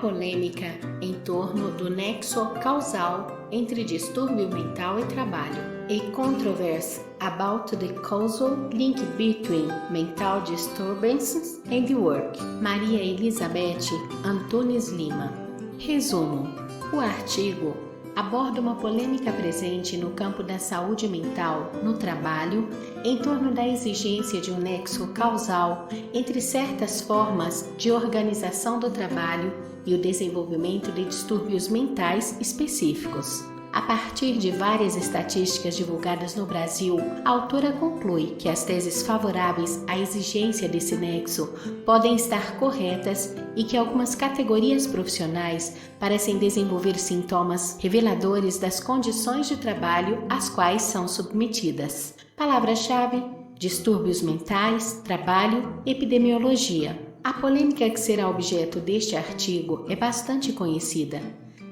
polêmica em torno do nexo causal entre distúrbio mental e trabalho. A controversy about the causal link between mental disturbances and work. Maria Elizabeth Antunes Lima. Resumo: o artigo aborda uma polêmica presente no campo da saúde mental no trabalho em torno da exigência de um nexo causal entre certas formas de organização do trabalho e o desenvolvimento de distúrbios mentais específicos. A partir de várias estatísticas divulgadas no Brasil, a autora conclui que as teses favoráveis à exigência desse nexo podem estar corretas e que algumas categorias profissionais parecem desenvolver sintomas reveladores das condições de trabalho às quais são submetidas. Palavra-chave: distúrbios mentais, trabalho, epidemiologia. A polêmica que será objeto deste artigo é bastante conhecida.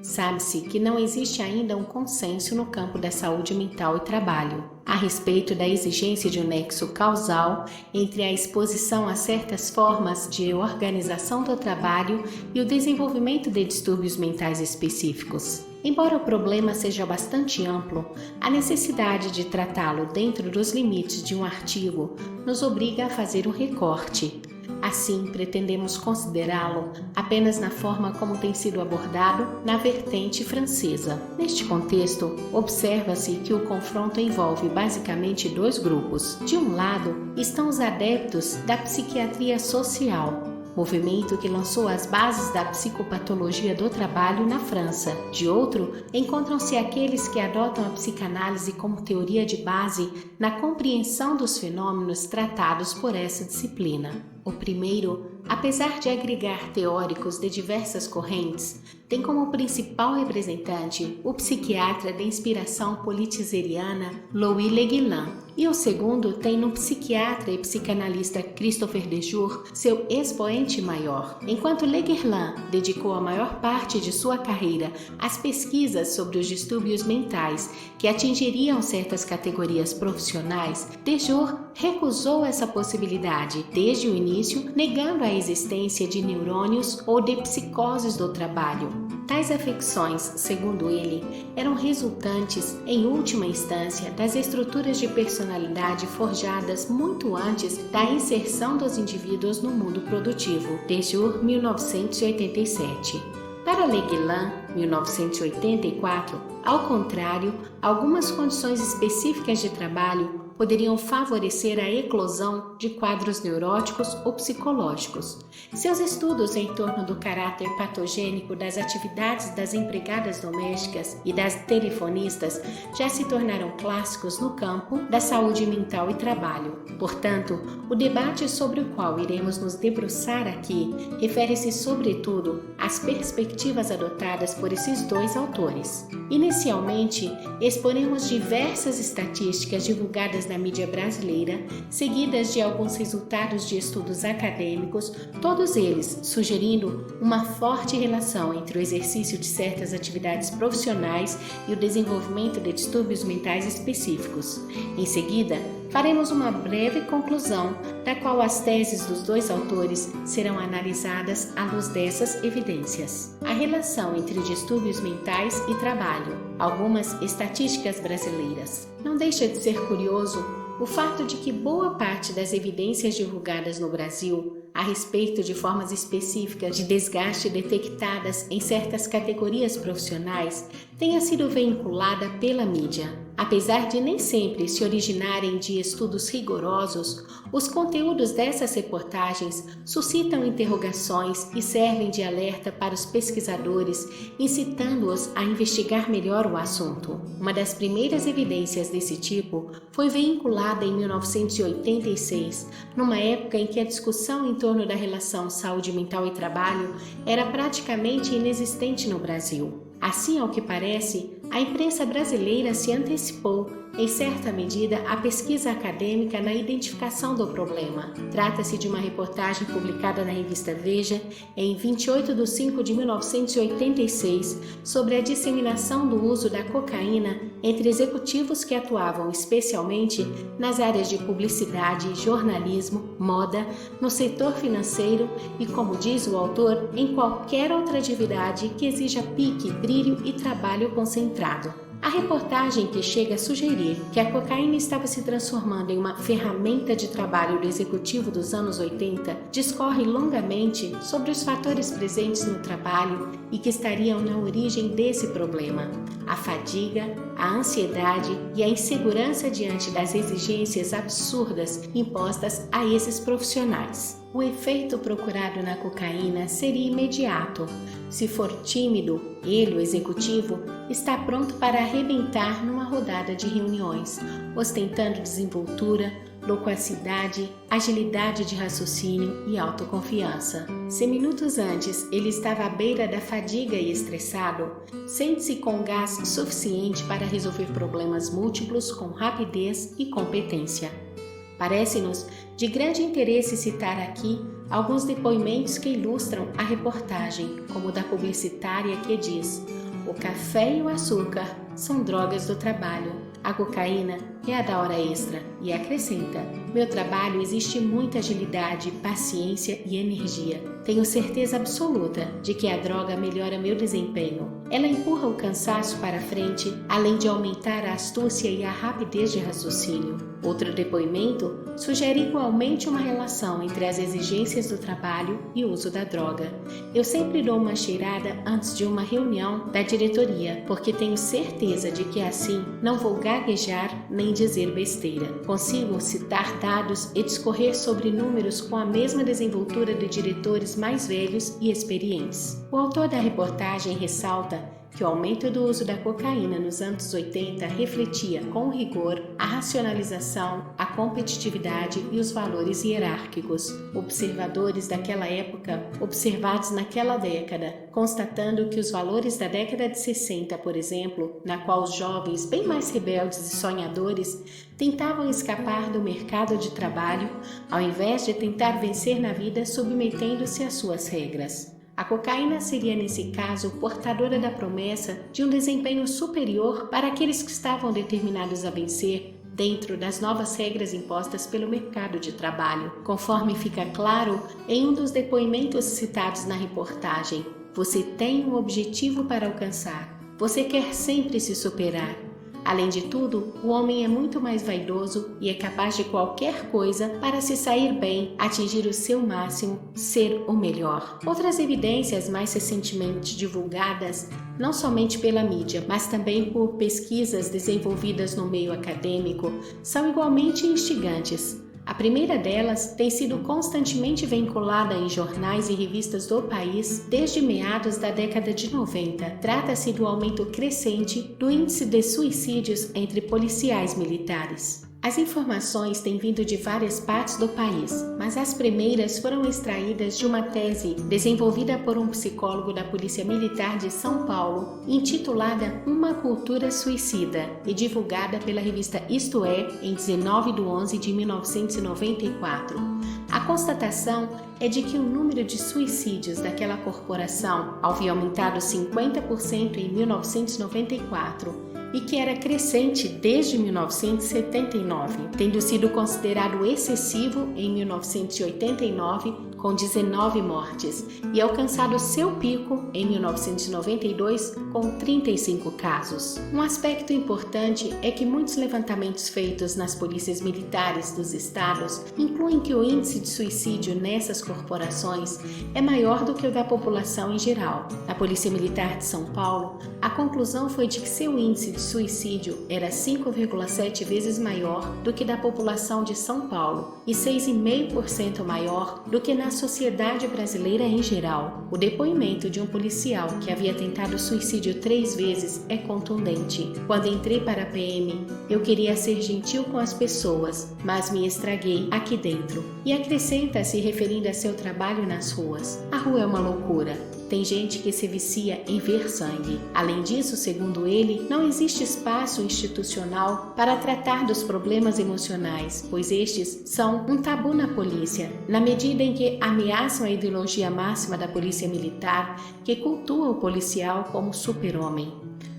Sabe-se que não existe ainda um consenso no campo da saúde mental e trabalho a respeito da exigência de um nexo causal entre a exposição a certas formas de organização do trabalho e o desenvolvimento de distúrbios mentais específicos. Embora o problema seja bastante amplo, a necessidade de tratá-lo dentro dos limites de um artigo nos obriga a fazer um recorte. Assim, pretendemos considerá-lo apenas na forma como tem sido abordado na vertente francesa. Neste contexto, observa-se que o confronto envolve basicamente dois grupos. De um lado, estão os adeptos da psiquiatria social, movimento que lançou as bases da psicopatologia do trabalho na França. De outro, encontram-se aqueles que adotam a psicanálise como teoria de base na compreensão dos fenômenos tratados por essa disciplina. O primeiro, apesar de agregar teóricos de diversas correntes, tem como principal representante o psiquiatra de inspiração politiseriana Louis Le Guillain, e o segundo tem no psiquiatra e psicanalista Christopher Dejour seu expoente maior. Enquanto Le Guillain dedicou a maior parte de sua carreira às pesquisas sobre os distúrbios mentais que atingiriam certas categorias profissionais, Dejour recusou essa possibilidade desde o início, negando a existência de neurônios ou de psicoses do trabalho. Tais afecções, segundo ele, eram resultantes, em última instância, das estruturas de personalidade forjadas muito antes da inserção dos indivíduos no mundo produtivo. Dejour, 1987. Para Le Guillain, 1984, ao contrário, algumas condições específicas de trabalho poderiam favorecer a eclosão de quadros neuróticos ou psicológicos. Seus estudos em torno do caráter patogênico das atividades das empregadas domésticas e das telefonistas já se tornaram clássicos no campo da saúde mental e trabalho. Portanto, o debate sobre o qual iremos nos debruçar aqui refere-se sobretudo às perspectivas adotadas por esses dois autores. Inicialmente, exporemos diversas estatísticas divulgadas na mídia brasileira, seguidas de alguns resultados de estudos acadêmicos, todos eles sugerindo uma forte relação entre o exercício de certas atividades profissionais e o desenvolvimento de distúrbios mentais específicos. Em seguida, faremos uma breve conclusão, da qual as teses dos dois autores serão analisadas à luz dessas evidências. A relação entre distúrbios mentais e trabalho. Algumas estatísticas brasileiras. Não deixa de ser curioso o fato de que boa parte das evidências divulgadas no Brasil a respeito de formas específicas de desgaste detectadas em certas categorias profissionais tenha sido vinculada pela mídia. Apesar de nem sempre se originarem de estudos rigorosos, os conteúdos dessas reportagens suscitam interrogações e servem de alerta para os pesquisadores, incitando-os a investigar melhor o assunto. Uma das primeiras evidências desse tipo foi vinculada em 1986, numa época em que a discussão em torno da relação saúde mental e trabalho era praticamente inexistente no Brasil. Assim, ao que parece, a imprensa brasileira se antecipou em certa medida, a pesquisa acadêmica na identificação do problema. Trata-se de uma reportagem publicada na revista Veja em 28 de 5 de 1986 sobre a disseminação do uso da cocaína entre executivos que atuavam especialmente nas áreas de publicidade, jornalismo, moda, no setor financeiro e, como diz o autor, em qualquer outra atividade que exija pique, brilho e trabalho concentrado. A reportagem, que chega a sugerir que a cocaína estava se transformando em uma ferramenta de trabalho do executivo dos anos 80, discorre longamente sobre os fatores presentes no trabalho e que estariam na origem desse problema: a fadiga, a ansiedade e a insegurança diante das exigências absurdas impostas a esses profissionais. O efeito procurado na cocaína seria imediato. Se for tímido, ele, o executivo, está pronto para arrebentar numa rodada de reuniões, ostentando desenvoltura, loquacidade, agilidade de raciocínio e autoconfiança. Se minutos antes ele estava à beira da fadiga e estressado, sente-se com gás suficiente para resolver problemas múltiplos com rapidez e competência. Parece-nos de grande interesse citar aqui alguns depoimentos que ilustram a reportagem, como o da publicitária que diz: "O café e o açúcar são drogas do trabalho. A cocaína é a da hora extra", e acrescenta: "Meu trabalho existe muita agilidade, paciência e energia. Tenho certeza absoluta de que a droga melhora meu desempenho. Ela empurra o cansaço para frente, além de aumentar a astúcia e a rapidez de raciocínio." Outro depoimento sugere igualmente uma relação entre as exigências do trabalho e o uso da droga. "Eu sempre dou uma cheirada antes de uma reunião da diretoria, porque tenho certeza de que assim não vou gaguejar nem dizer besteira. Consigo citar dados e discorrer sobre números com a mesma desenvoltura de diretores mais velhos e experientes." O autor da reportagem ressalta que o aumento do uso da cocaína nos anos 80 refletia com rigor a racionalização, a competitividade e os valores hierárquicos. Observadores daquela época, observados naquela década, constatando que os valores da década de 60, por exemplo, na qual os jovens, bem mais rebeldes e sonhadores, tentavam escapar do mercado de trabalho, ao invés de tentar vencer na vida submetendo-se às suas regras. A cocaína seria, nesse caso, portadora da promessa de um desempenho superior para aqueles que estavam determinados a vencer dentro das novas regras impostas pelo mercado de trabalho. Conforme fica claro em um dos depoimentos citados na reportagem, você tem um objetivo para alcançar. Você quer sempre se superar. Além de tudo, o homem é muito mais vaidoso e é capaz de qualquer coisa para se sair bem, atingir o seu máximo, ser o melhor. Outras evidências mais recentemente divulgadas, não somente pela mídia, mas também por pesquisas desenvolvidas no meio acadêmico, são igualmente instigantes. A primeira delas tem sido constantemente vinculada em jornais e revistas do país desde meados da década de 90. Trata-se do aumento crescente do índice de suicídios entre policiais militares. As informações têm vindo de várias partes do país, mas as primeiras foram extraídas de uma tese desenvolvida por um psicólogo da Polícia Militar de São Paulo, intitulada Uma Cultura Suicida, e divulgada pela revista Isto É, em 19 de 11 de 1994. A constatação é de que o número de suicídios daquela corporação havia aumentado 50% em 1994, e que era crescente desde 1979, tendo sido considerado excessivo em 1989, com 19 mortes, e alcançado seu pico em 1992, com 35 casos. Um aspecto importante é que muitos levantamentos feitos nas polícias militares dos estados incluem que o índice de suicídio nessas corporações é maior do que o da população em geral. Na Polícia Militar de São Paulo, a conclusão foi de que seu índice de suicídio era 5,7 vezes maior do que da população de São Paulo e 6,5% maior do que na sociedade brasileira em geral. O depoimento de um policial que havia tentado suicídio 3 vezes é contundente. "Quando entrei para a PM, eu queria ser gentil com as pessoas, mas me estraguei aqui dentro." E acrescenta, se referindo a seu trabalho nas ruas: "A rua é uma loucura. Tem gente que se vicia em ver sangue. Além disso, segundo ele, não existe espaço institucional para tratar dos problemas emocionais, pois estes são um tabu na polícia, na medida em que ameaçam a ideologia máxima da polícia militar, que cultua o policial como super-homem.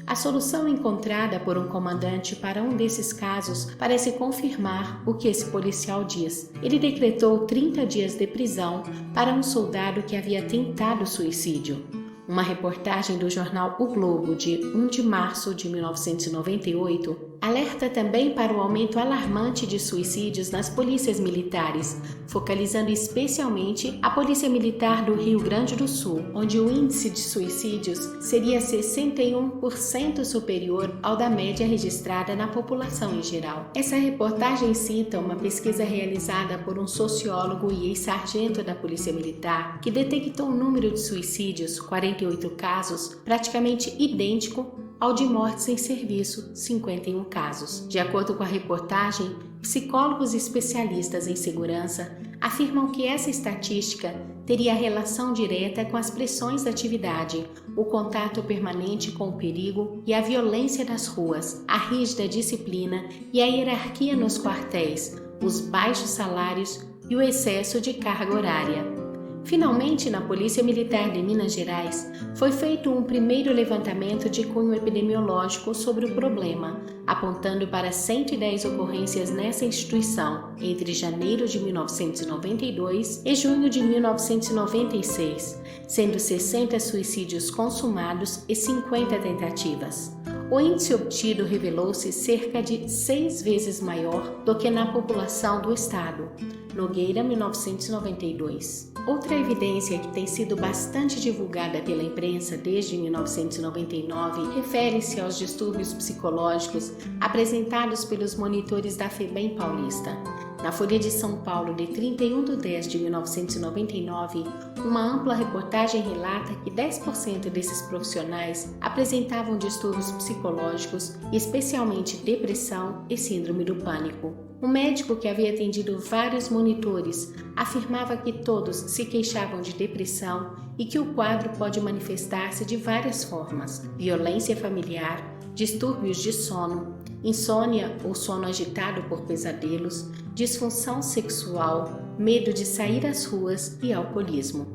A solução encontrada por um comandante para um desses casos parece confirmar o que esse policial diz. Ele decretou 30 dias de prisão para um soldado que havia tentado suicídio. Uma reportagem do jornal O Globo, de 1 de março de 1998, alerta também para o aumento alarmante de suicídios nas polícias militares, focalizando especialmente a Polícia Militar do Rio Grande do Sul, onde o índice de suicídios seria 61% superior ao da média registrada na população em geral. Essa reportagem cita uma pesquisa realizada por um sociólogo e ex-sargento da Polícia Militar, que detectou um número de suicídios, 48 casos, praticamente idêntico ao de mortes em serviço, 51 casos. De acordo com a reportagem, psicólogos e especialistas em segurança afirmam que essa estatística teria relação direta com as pressões da atividade, o contato permanente com o perigo e a violência das ruas, a rígida disciplina e a hierarquia nos quartéis, os baixos salários e o excesso de carga horária. Finalmente, na Polícia Militar de Minas Gerais, foi feito um primeiro levantamento de cunho epidemiológico sobre o problema, apontando para 110 ocorrências nessa instituição entre janeiro de 1992 e junho de 1996, sendo 60 suicídios consumados e 50 tentativas. O índice obtido revelou-se cerca de 6 vezes maior do que na população do estado. Nogueira, 1992. Outra evidência que tem sido bastante divulgada pela imprensa desde 1999 refere-se aos distúrbios psicológicos apresentados pelos monitores da FEBEM Paulista. Na Folha de São Paulo, de 31 de 10 de 1999, uma ampla reportagem relata que 10% desses profissionais apresentavam distúrbios psicológicos, especialmente depressão e síndrome do pânico. Um médico que havia atendido vários monitores afirmava que todos se queixavam de depressão e que o quadro pode manifestar-se de várias formas: violência familiar, distúrbios de sono, insônia ou sono agitado por pesadelos, disfunção sexual, medo de sair às ruas e alcoolismo.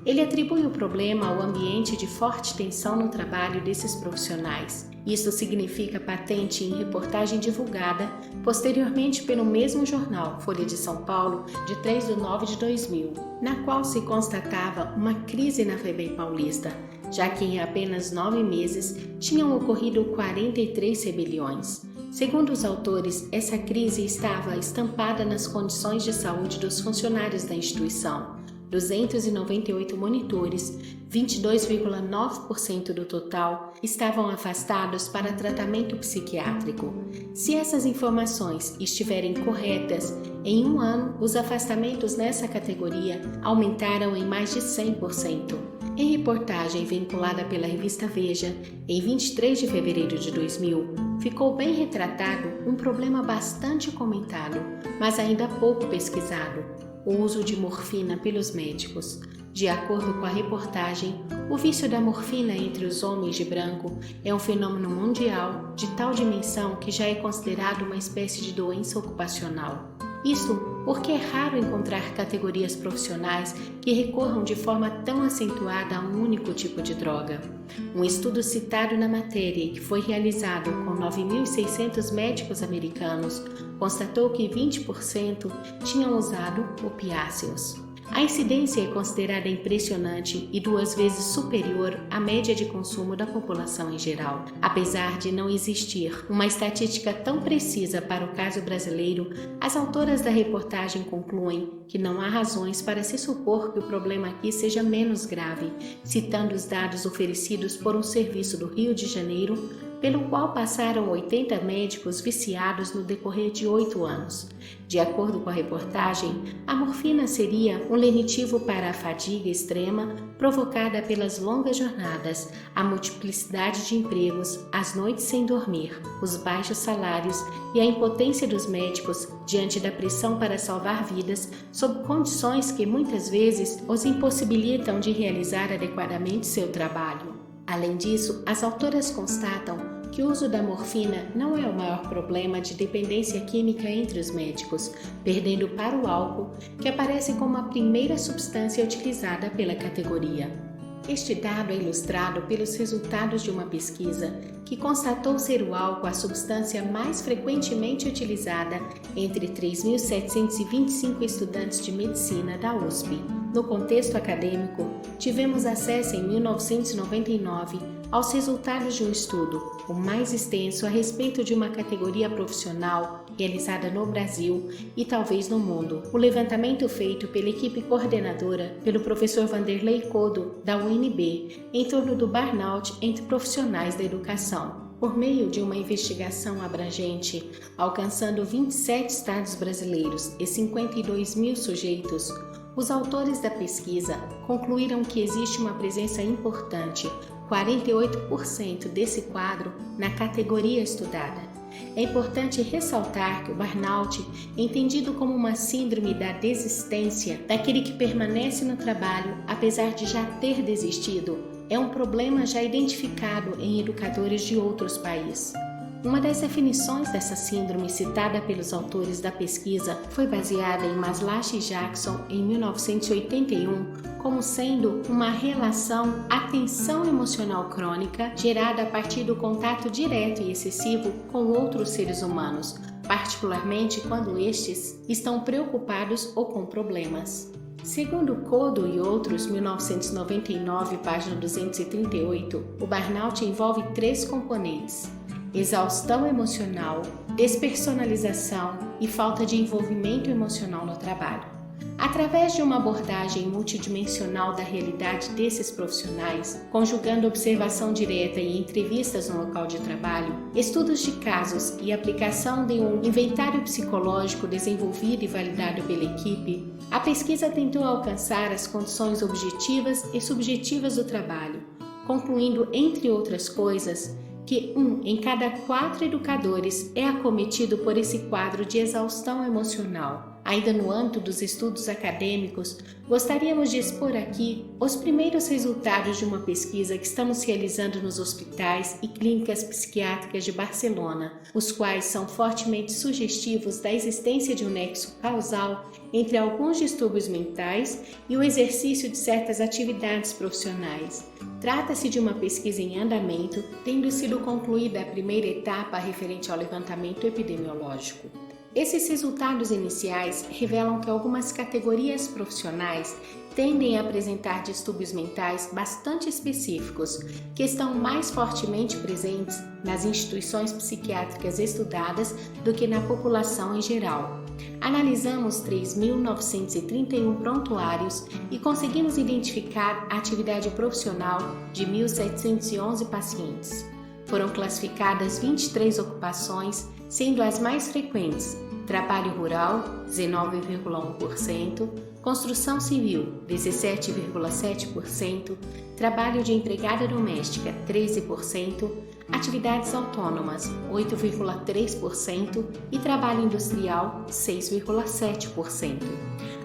Ele atribui o problema ao ambiente de forte tensão no trabalho desses profissionais. Isso significa patente em reportagem divulgada posteriormente pelo mesmo jornal, Folha de São Paulo, de 3 de 9 de 2000, na qual se constatava uma crise na FEBEM Paulista, já que em apenas 9 meses tinham ocorrido 43 rebeliões. Segundo os autores, essa crise estava estampada nas condições de saúde dos funcionários da instituição. 298 monitores, 22,9% do total, estavam afastados para tratamento psiquiátrico. Se essas informações estiverem corretas, em um ano os afastamentos nessa categoria aumentaram em mais de 100%. Em reportagem vinculada pela revista Veja, em 23 de fevereiro de 2000, ficou bem retratado um problema bastante comentado, mas ainda pouco pesquisado: o uso de morfina pelos médicos. De acordo com a reportagem, o vício da morfina entre os homens de branco é um fenômeno mundial de tal dimensão que já é considerado uma espécie de doença ocupacional. Isso porque é raro encontrar categorias profissionais que recorram de forma tão acentuada a um único tipo de droga. Um estudo citado na matéria, que foi realizado com 9.600 médicos americanos, constatou que 20% tinham usado opiáceos. A incidência é considerada impressionante e 2 vezes superior à média de consumo da população em geral. Apesar de não existir uma estatística tão precisa para o caso brasileiro, as autoras da reportagem concluem que não há razões para se supor que o problema aqui seja menos grave, citando os dados oferecidos por um serviço do Rio de Janeiro, pelo qual passaram 80 médicos viciados no decorrer de 8 anos. De acordo com a reportagem, a morfina seria um lenitivo para a fadiga extrema provocada pelas longas jornadas, a multiplicidade de empregos, as noites sem dormir, os baixos salários e a impotência dos médicos diante da pressão para salvar vidas sob condições que muitas vezes os impossibilitam de realizar adequadamente seu trabalho. Além disso, as autoras constatam que o uso da morfina não é o maior problema de dependência química entre os médicos, perdendo para o álcool, que aparece como a primeira substância utilizada pela categoria. Este dado é ilustrado pelos resultados de uma pesquisa que constatou ser o álcool a substância mais frequentemente utilizada entre 3.725 estudantes de medicina da USP. No contexto acadêmico, tivemos acesso em 1999 aos resultados de um estudo, o mais extenso a respeito de uma categoria profissional realizada no Brasil e talvez no mundo. O levantamento feito pela equipe coordenadora pelo professor Vanderlei Codo, da UNB, em torno do burnout entre profissionais da educação. Por meio de uma investigação abrangente, alcançando 27 estados brasileiros e 52 mil sujeitos, os autores da pesquisa concluíram que existe uma presença importante, 48% desse quadro, na categoria estudada. É importante ressaltar que o burnout é entendido como uma síndrome da desistência, daquele que permanece no trabalho apesar de já ter desistido. É um problema já identificado em educadores de outros países. Uma das definições dessa síndrome citada pelos autores da pesquisa foi baseada em Maslach e Jackson em 1981 como sendo uma relação atenção emocional crônica gerada a partir do contato direto e excessivo com outros seres humanos, particularmente quando estes estão preocupados ou com problemas. Segundo Codo e outros, 1999, página 238, o burnout envolve 3 componentes: exaustão emocional, despersonalização e falta de envolvimento emocional no trabalho. Através de uma abordagem multidimensional da realidade desses profissionais, conjugando observação direta e entrevistas no local de trabalho, estudos de casos e aplicação de um inventário psicológico desenvolvido e validado pela equipe, a pesquisa tentou alcançar as condições objetivas e subjetivas do trabalho, concluindo, entre outras coisas, que 1 em cada 4 educadores é acometido por esse quadro de exaustão emocional. Ainda no âmbito dos estudos acadêmicos, gostaríamos de expor aqui os primeiros resultados de uma pesquisa que estamos realizando nos hospitais e clínicas psiquiátricas de Barcelona, os quais são fortemente sugestivos da existência de um nexo causal entre alguns distúrbios mentais e o exercício de certas atividades profissionais. Trata-se de uma pesquisa em andamento, tendo sido concluída a primeira etapa referente ao levantamento epidemiológico. Esses resultados iniciais revelam que algumas categorias profissionais tendem a apresentar distúrbios mentais bastante específicos, que estão mais fortemente presentes nas instituições psiquiátricas estudadas do que na população em geral. Analisamos 3.931 prontuários e conseguimos identificar a atividade profissional de 1.711 pacientes. Foram classificadas 23 ocupações, sendo as mais frequentes: trabalho rural, 19,1%, construção civil, 17,7%, trabalho de empregada doméstica, 13%, atividades autônomas, 8,3% e trabalho industrial, 6,7%.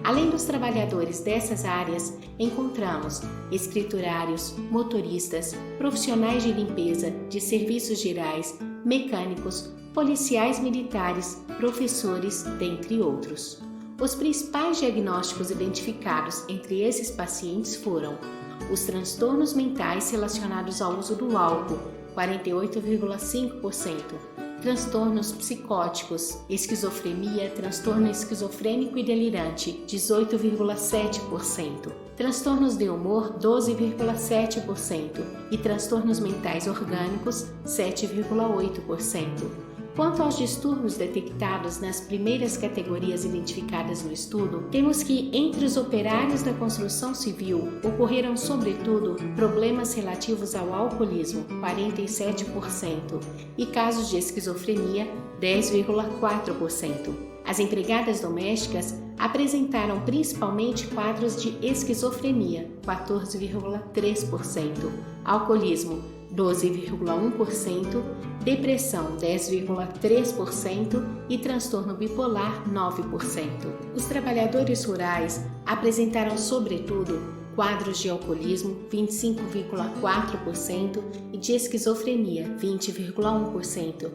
Além dos trabalhadores dessas áreas, encontramos escriturários, motoristas, profissionais de limpeza, de serviços gerais, mecânicos, policiais militares, professores, dentre outros. Os principais diagnósticos identificados entre esses pacientes foram os transtornos mentais relacionados ao uso do álcool, 48,5%, transtornos psicóticos, esquizofrenia, transtorno esquizofrênico e delirante, 18,7%, transtornos de humor, 12,7% e transtornos mentais orgânicos, 7,8%. Quanto aos distúrbios detectados nas primeiras categorias identificadas no estudo, temos que entre os operários da construção civil ocorreram sobretudo problemas relativos ao alcoolismo, 47%, e casos de esquizofrenia, 10,4%. As empregadas domésticas apresentaram principalmente quadros de esquizofrenia, 14,3%, alcoolismo, 12,1%, depressão 10,3% e transtorno bipolar 9%. Os trabalhadores rurais apresentaram, sobretudo, quadros de alcoolismo 25,4% e de esquizofrenia 20,1%.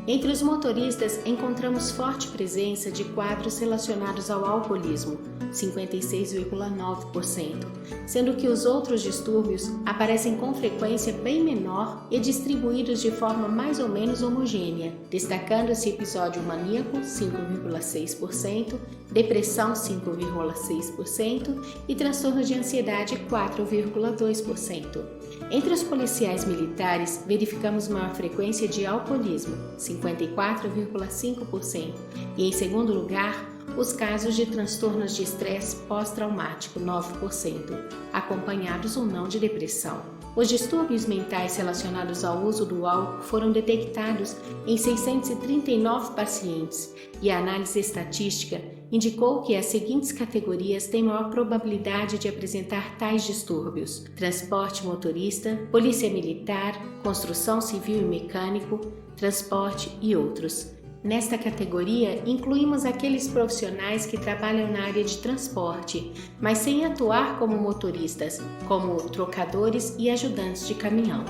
Entre os motoristas encontramos forte presença de quadros relacionados ao alcoolismo 56,9%, sendo que os outros distúrbios aparecem com frequência bem menor e distribuídos de forma mais ou menos homogênea, destacando-se episódio maníaco 5,6%, depressão 5,6% e transtorno de ansiedade 4,2%. Entre os policiais militares, verificamos maior frequência de alcoolismo, 54,5%, e em segundo lugar, os casos de transtornos de estresse pós-traumático, 9%, acompanhados ou não de depressão. Os distúrbios mentais relacionados ao uso do álcool foram detectados em 639 pacientes e a análise estatística indicou que as seguintes categorias têm maior probabilidade de apresentar tais distúrbios: transporte motorista, polícia militar, construção civil e mecânico, transporte e outros. Nesta categoria, incluímos aqueles profissionais que trabalham na área de transporte, mas sem atuar como motoristas, como trocadores e ajudantes de caminhão.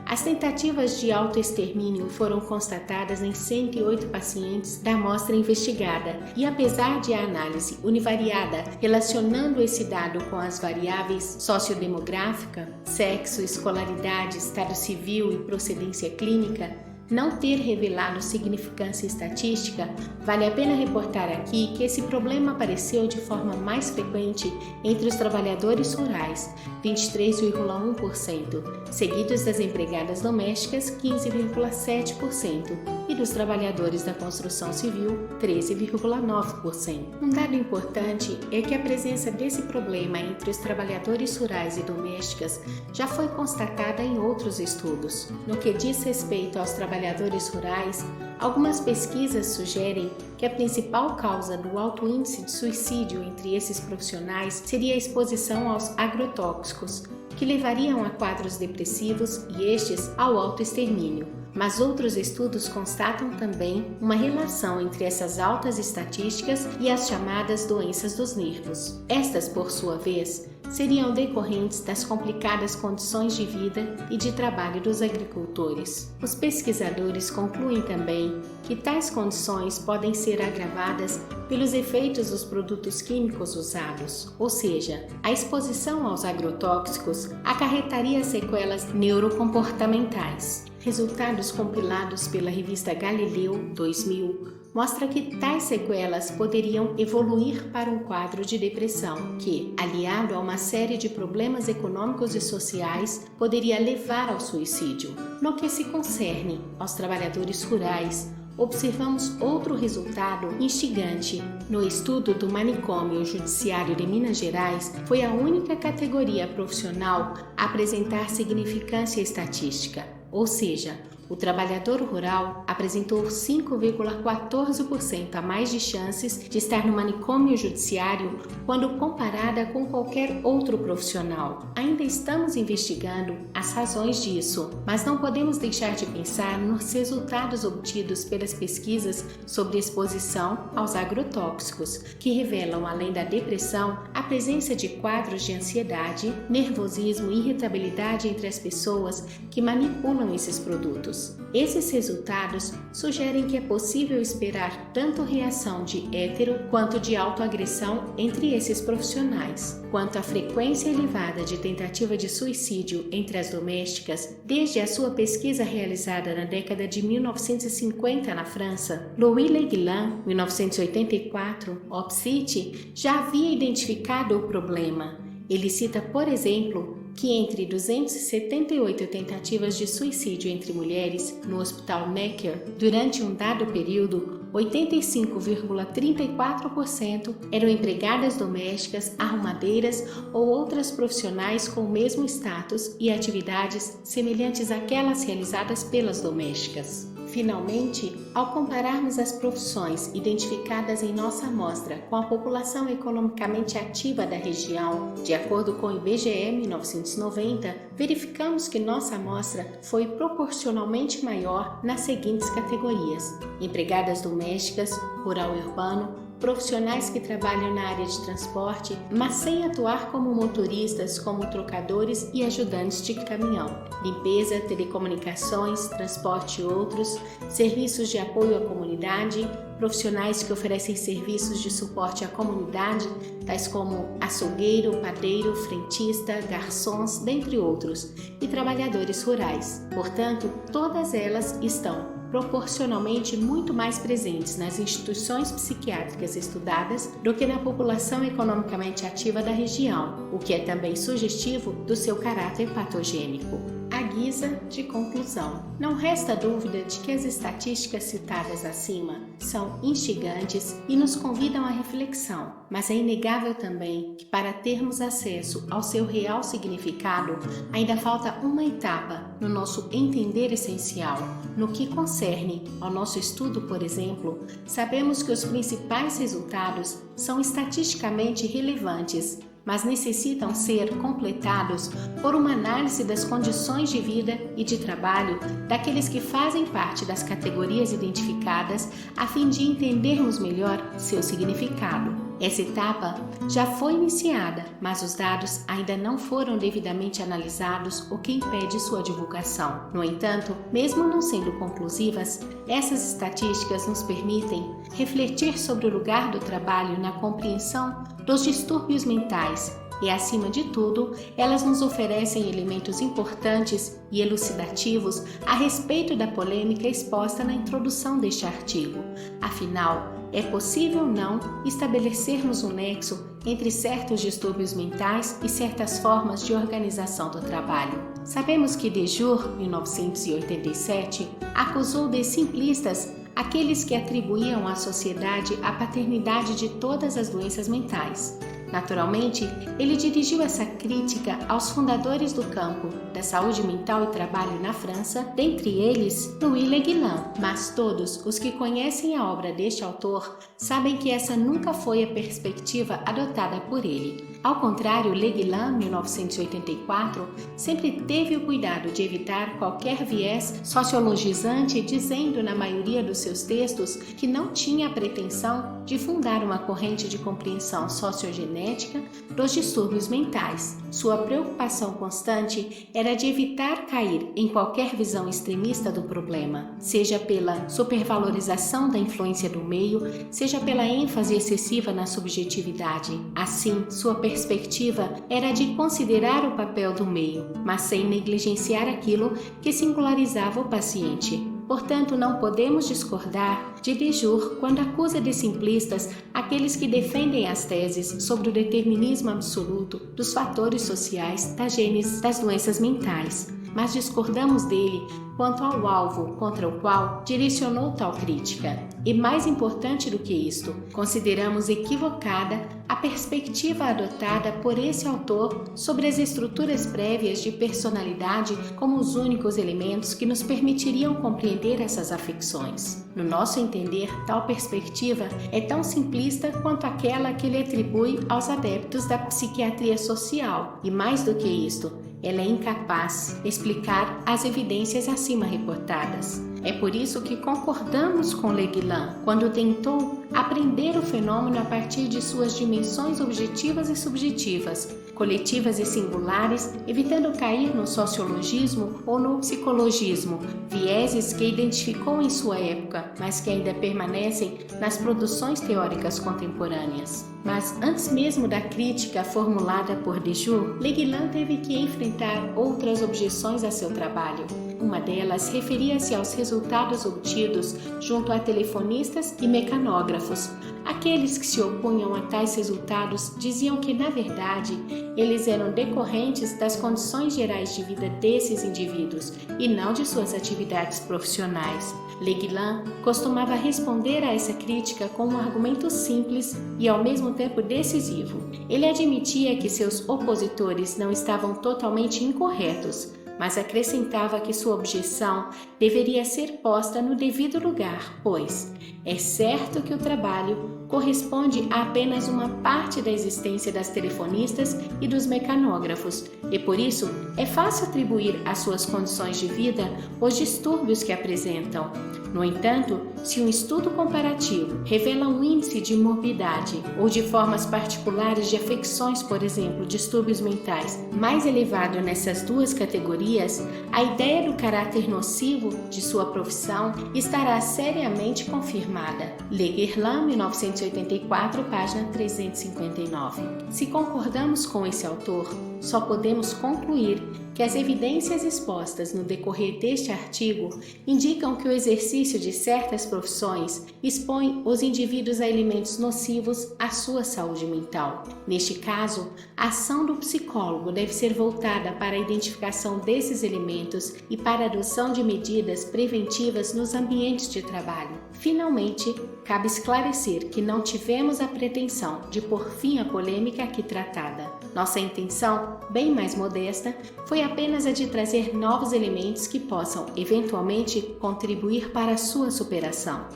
As tentativas de autoextermínio foram constatadas em 108 pacientes da amostra investigada e, apesar de a análise univariada relacionando esse dado com as variáveis sociodemográfica, sexo, escolaridade, estado civil e procedência clínica, não ter revelado significância estatística, vale a pena reportar aqui que esse problema apareceu de forma mais frequente entre os trabalhadores rurais, 23,1%, seguidos das empregadas domésticas, 15,7%, e dos trabalhadores da construção civil, 13,9%. Um dado importante é que a presença desse problema entre os trabalhadores rurais e domésticas já foi constatada em outros estudos. No que diz respeito aos trabalhadores rurais, algumas pesquisas sugerem que a principal causa do alto índice de suicídio entre esses profissionais seria a exposição aos agrotóxicos, que levariam a quadros depressivos e estes ao autoextermínio. Mas outros estudos constatam também uma relação entre essas altas estatísticas e as chamadas doenças dos nervos. Estas, por sua vez, seriam decorrentes das complicadas condições de vida e de trabalho dos agricultores. Os pesquisadores concluem também que tais condições podem ser agravadas pelos efeitos dos produtos químicos usados, ou seja, a exposição aos agrotóxicos acarretaria sequelas neurocomportamentais. Resultados compilados pela revista Galileu 2000 mostra que tais sequelas poderiam evoluir para um quadro de depressão que, aliado a uma série de problemas econômicos e sociais, poderia levar ao suicídio. No que se concerne aos trabalhadores rurais, observamos outro resultado instigante. No estudo do Manicômio Judiciário de Minas Gerais, foi a única categoria profissional a apresentar significância estatística, ou seja, o trabalhador rural apresentou 5,14% a mais de chances de estar no manicômio judiciário quando comparada com qualquer outro profissional. Ainda estamos investigando as razões disso, mas não podemos deixar de pensar nos resultados obtidos pelas pesquisas sobre exposição aos agrotóxicos, que revelam, além da depressão, a presença de quadros de ansiedade, nervosismo e irritabilidade entre as pessoas que manipulam esses produtos. Esses resultados sugerem que é possível esperar tanto reação de hétero quanto de autoagressão entre esses profissionais. Quanto à frequência elevada de tentativa de suicídio entre as domésticas, desde a sua pesquisa realizada na década de 1950 na França, Louis Leguilin, 1984, OPSIT, já havia identificado o problema. Ele cita, por exemplo, que entre 278 tentativas de suicídio entre mulheres no Hospital Necker, durante um dado período, 85,34% eram empregadas domésticas, arrumadeiras ou outras profissionais com o mesmo status e atividades semelhantes àquelas realizadas pelas domésticas. Finalmente, ao compararmos as profissões identificadas em nossa amostra com a população economicamente ativa da região, de acordo com o IBGE 1990, verificamos que nossa amostra foi proporcionalmente maior nas seguintes categorias: empregadas domésticas, rural e urbano, profissionais que trabalham na área de transporte, mas sem atuar como motoristas, como trocadores e ajudantes de caminhão, limpeza, telecomunicações, transporte e outros, serviços de apoio à comunidade, profissionais que oferecem serviços de suporte à comunidade, tais como açougueiro, padeiro, frentista, garçons, dentre outros, e trabalhadores rurais. Portanto, todas elas estão proporcionalmente muito mais presentes nas instituições psiquiátricas estudadas do que na população economicamente ativa da região, o que é também sugestivo do seu caráter patogênico. À guisa de conclusão, não resta dúvida de que as estatísticas citadas acima são instigantes e nos convidam à reflexão, mas é inegável também que para termos acesso ao seu real significado, ainda falta uma etapa no nosso entender essencial. No que concerne ao nosso estudo, por exemplo, sabemos que os principais resultados são estatisticamente relevantes, mas necessitam ser completados por uma análise das condições de vida e de trabalho daqueles que fazem parte das categorias identificadas, a fim de entendermos melhor seu significado. Essa etapa já foi iniciada, mas os dados ainda não foram devidamente analisados, o que impede sua divulgação. No entanto, mesmo não sendo conclusivas, essas estatísticas nos permitem refletir sobre o lugar do trabalho na compreensão dos distúrbios mentais e, acima de tudo, elas nos oferecem elementos importantes e elucidativos a respeito da polêmica exposta na introdução deste artigo. Afinal, é possível não estabelecermos um nexo entre certos distúrbios mentais e certas formas de organização do trabalho. Sabemos que Dejour, 1987, acusou de simplistas aqueles que atribuíam à sociedade a paternidade de todas as doenças mentais. Naturalmente, ele dirigiu essa crítica aos fundadores do campo da saúde mental e trabalho na França, dentre eles Louis Leguilin, mas todos os que conhecem a obra deste autor sabem que essa nunca foi a perspectiva adotada por ele. Ao contrário, Leguilin, 1984, sempre teve o cuidado de evitar qualquer viés sociologizante, dizendo na maioria dos seus textos que não tinha a pretensão de fundar uma corrente de compreensão sociogenética dos distúrbios mentais. Sua preocupação constante era de evitar cair em qualquer visão extremista do problema, seja pela supervalorização da influência do meio, seja pela ênfase excessiva na subjetividade. Assim, sua perspectiva era de considerar o papel do meio, mas sem negligenciar aquilo que singularizava o paciente. Portanto, não podemos discordar de Dejour quando acusa de simplistas aqueles que defendem as teses sobre o determinismo absoluto dos fatores sociais da gênese das doenças mentais, mas discordamos dele quanto ao alvo contra o qual direcionou tal crítica. E mais importante do que isto, consideramos equivocada a perspectiva adotada por esse autor sobre as estruturas prévias de personalidade como os únicos elementos que nos permitiriam compreender essas afecções. No nosso entender, tal perspectiva é tão simplista quanto aquela que ele atribui aos adeptos da psiquiatria social, e mais do que isto, ela é incapaz de explicar as evidências acima reportadas. É por isso que concordamos com Leguilin quando tentou aprender o fenômeno a partir de suas dimensões objetivas e subjetivas, coletivas e singulares, evitando cair no sociologismo ou no psicologismo, vieses que identificou em sua época, mas que ainda permanecem nas produções teóricas contemporâneas. Mas antes mesmo da crítica formulada por Dejour, Leguilin teve que enfrentar outras objeções a seu trabalho. Uma delas referia-se aos resultados obtidos junto a telefonistas e mecanógrafos. Aqueles que se opunham a tais resultados diziam que, na verdade, eles eram decorrentes das condições gerais de vida desses indivíduos e não de suas atividades profissionais. Leguilin costumava responder a essa crítica com um argumento simples e ao mesmo tempo decisivo. Ele admitia que seus opositores não estavam totalmente incorretos, mas acrescentava que sua objeção deveria ser posta no devido lugar, pois é certo que o trabalho corresponde a apenas uma parte da existência das telefonistas e dos mecanógrafos, e por isso é fácil atribuir às suas condições de vida os distúrbios que apresentam. No entanto, se um estudo comparativo revela um índice de morbidade ou de formas particulares de afecções, por exemplo, distúrbios mentais, mais elevado nessas duas categorias, a ideia do caráter nocivo de sua profissão estará seriamente confirmada. Leguerlin, 1984, página 359. Se concordamos com esse autor, só podemos concluir que as evidências expostas no decorrer deste artigo indicam que o exercício de certas profissões expõe os indivíduos a elementos nocivos à sua saúde mental. Neste caso, a ação do psicólogo deve ser voltada para a identificação desses elementos e para a adoção de medidas preventivas nos ambientes de trabalho. Finalmente, cabe esclarecer que não tivemos a pretensão de pôr fim à polêmica aqui tratada. Nossa intenção, bem mais modesta, foi apenas a de trazer novos elementos que possam, eventualmente, contribuir para a sua superação.